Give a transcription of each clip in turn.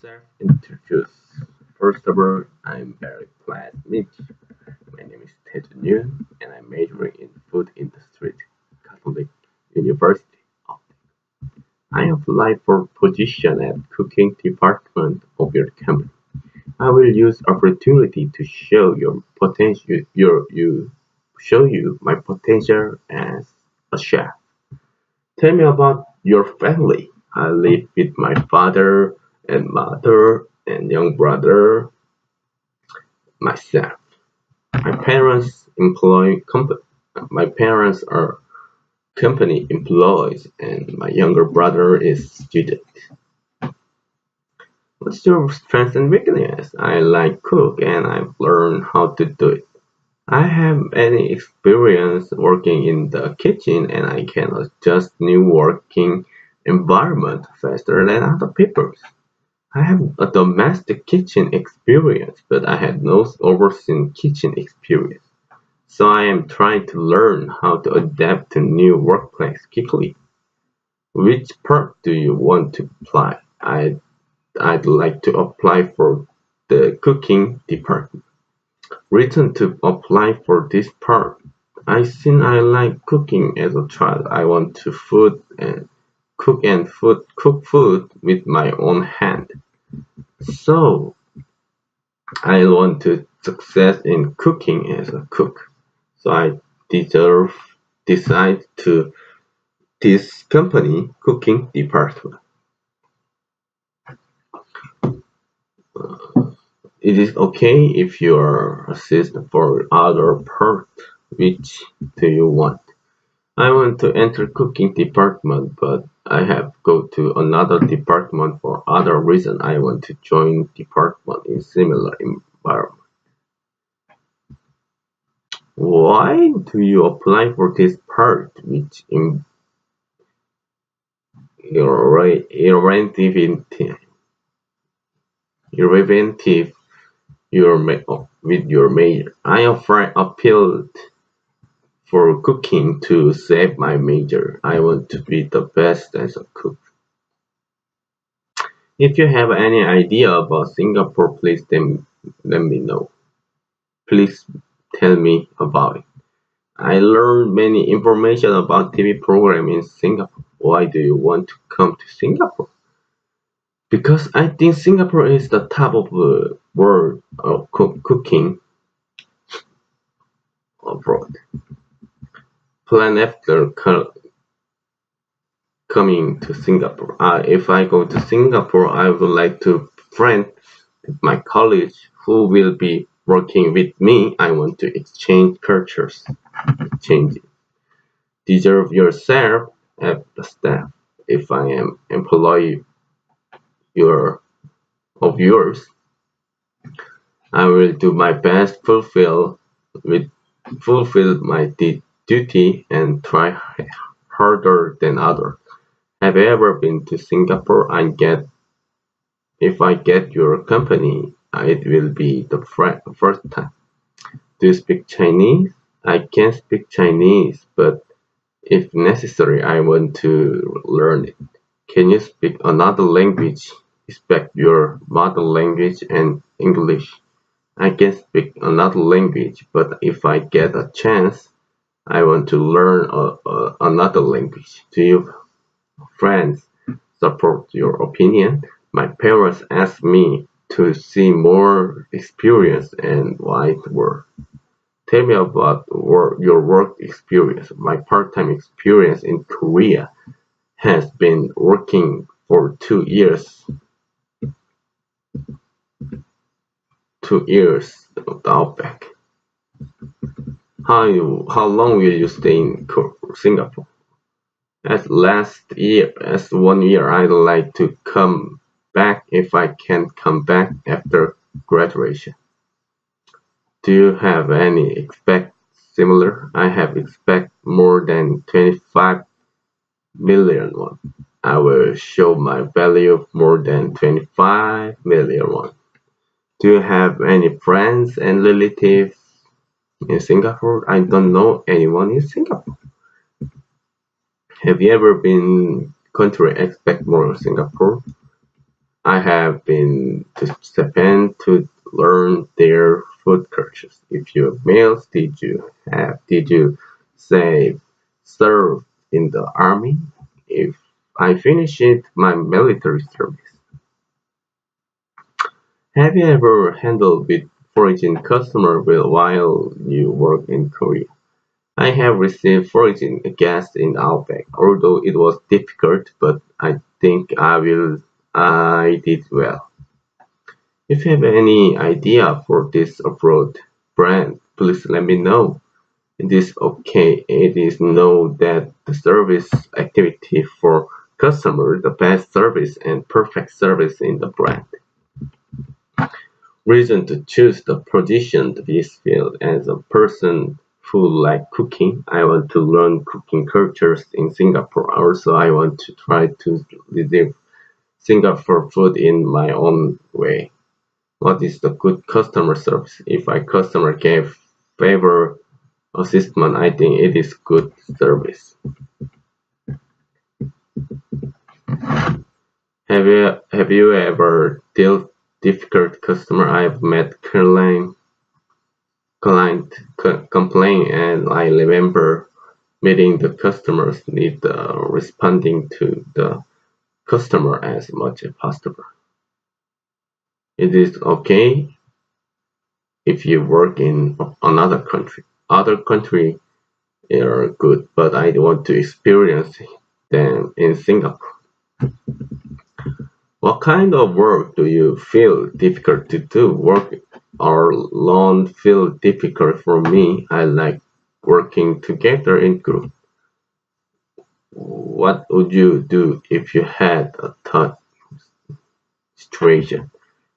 Self-introduce. First of all, I'm very glad to meet you. My name is Ted Nguyen, and I'm majoring in food industry at Catholic University. I applied for position at cooking department of your company. I will use opportunity to show your potential. Show you my potential as a chef. Tell me about your family. I live with my father and mother and young brother, myself. My parents employ company. My parents are company employees, and my younger brother is student. What's your strength and weakness? I like cook and I've learned how to do it. I have any experience working in the kitchen and I can adjust new working environment faster than other people. I have a domestic kitchen experience, but I had no overseas kitchen experience. So I am trying to learn how to adapt to new workplace quickly. Which part do you want to apply? I'd like to apply for the cooking department. Reason to apply for this part. I think I like cooking as a child. I want to food and cook food with my own hand. So I want to success in cooking as a cook. So I deserve decide to this company cooking department. It is okay if you are assist for other part. Which do you want? I want to enter cooking department, but I have go to another department for other reason. I want to join department in similar environment. Why do you apply for this part, which in irrelative irrelative with your major? I appealed for cooking to save my major. I want to be the best as a cook. If you have any idea about Singapore, please then let me know. Please tell me about it. I learned many information about TV program in Singapore. Why do you want to come to Singapore? Because I think Singapore is the top of the world of cooking abroad. Plan after coming to Singapore. If I go to Singapore, I would like to friend with my colleagues who will be working with me. I want to exchange cultures, exchange deserve yourself as the staff. If I am employee your of yours, I will do my best fulfill my duty and try harder than others. Have you ever been to Singapore? If I get your company, it will be the first time. Do you speak Chinese? I can speak Chinese, but if necessary, I want to learn it. Can you speak another language? Respect your mother language and English. I can speak another language, but if I get a chance, I want to learn another language. Do you friends support your opinion? My parents asked me to see more experience and wide world. Tell me about your work experience. My part-time experience in Korea has been working for 2 years. 2 years of the Outback. How long will you stay in Singapore? As 1 year, I'd like to come back if I can come back after graduation. Do you have any expect similar? I have expect more than 25 million won. I will show my value of more than 25 million won. Do you have any friends and relatives in Singapore? I don't know anyone in Singapore. Have you ever been country expect more in Singapore? I have been to Japan to learn their food cultures. If your meals did you say serve in the army? If I finished my military service. Have you ever handled with foreign customer while you work in Korea? I have received foreign guests in Outback, although it was difficult, but I think I did well. If you have any idea for this abroad brand, please let me know. It is okay. It is know that the service activity for customer, the best service and perfect service in the brand. Reason to choose the position this field as a person who like cooking. I want to learn cooking cultures in Singapore. Also, I want to try to live Singapore food in my own way. What is the good customer service? If a customer gave favor assessment, I think it is good service. Have you ever dealt difficult customer? I've met client complain, and I remember meeting the customers need responding to the customer as much as possible. It is okay if you work in another country. Other country are good, but I want to experience them in Singapore. What kind of work do you feel difficult to do? Work or alone feel difficult for me. I like working together in group. What would you do if you had a tough situation?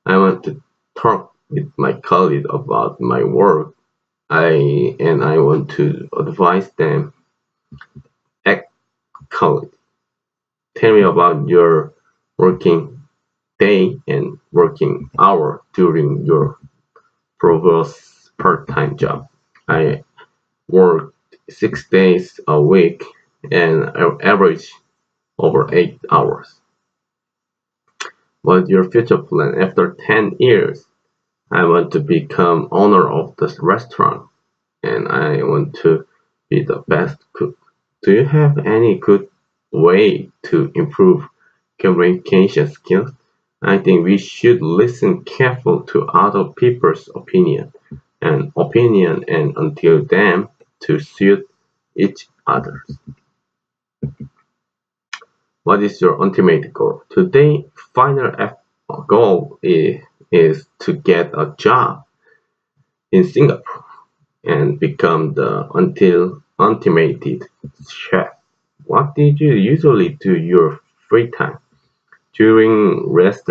I want to talk with my colleagues about my work. I want to advise them. Act colleague. Tell me about your working day and working hour during your previous part-time job. I worked 6 days a week and I average over 8 hours. What's your future plan? After 10 years, I want to become owner of the restaurant and I want to be the best cook. Do you have any good way to improve communication skills? I think we should listen careful to other people's opinion and until them to suit each other. What is your ultimate goal? Today, goal is to get a job in Singapore and become the until ultimate chef. What did you usually do your free time? During rest,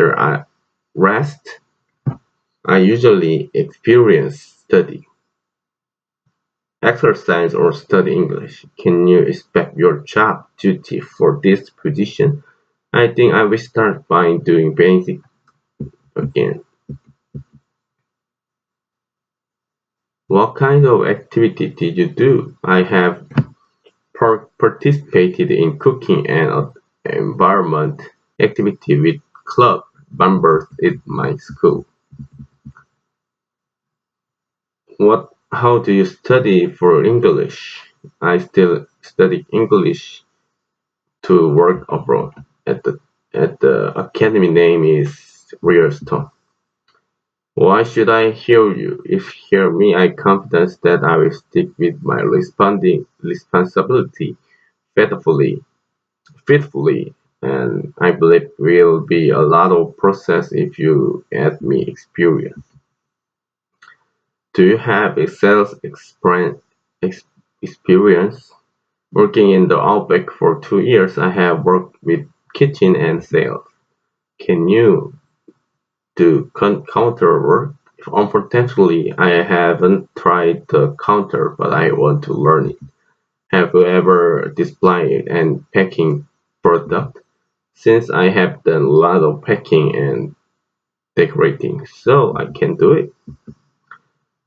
I usually experience study, exercise or study English. Can you expect your job duty for this position? I think I will start by doing basic again. What kind of activity did you do? I have participated in cooking and environment activity with club members at my school. How do you study for English? I still study English to work abroad. At the academy name is Rearstone. Why should I hear you? If you hear me, I confidence that I will stick with my responding responsibility faithfully, faithfully, and I believe will be a lot of process if you add me experience. Do you have a sales experience? Working in the Outback for 2 years, I have worked with kitchen and sales. Can you do counter work? Unfortunately, I haven't tried the counter, but I want to learn it. Have you ever displayed and packing product? Since I have done a lot of packing and decorating, so I can do it.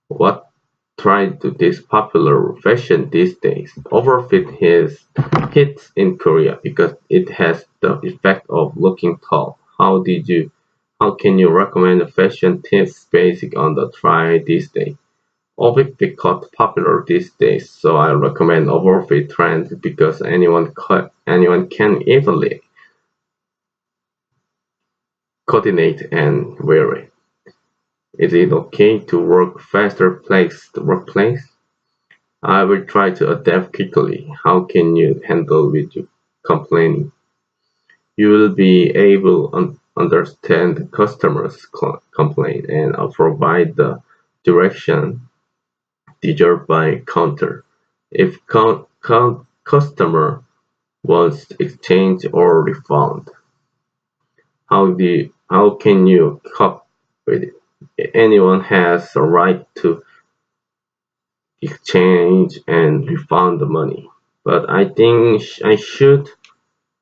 What tried to this popular fashion these days? Overfit his hits in Korea because it has the effect of looking tall. How did you How can you recommend fashion tips based on the trend these days? Outfit become popular these days, so I recommend overfit trend because anyone can easily coordinate and wear it. Is it okay to work faster paced workplace? I will try to adapt quickly. How can you handle with you complaining? You will be able to understand the customer's complaint and provide the direction deserved by counter. If customer wants exchange or refund, how can you cope with it? Anyone has a right to exchange and refund the money, but I think I should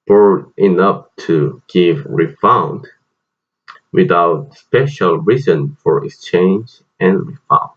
bored enough to give refund without special reason for exchange and refund.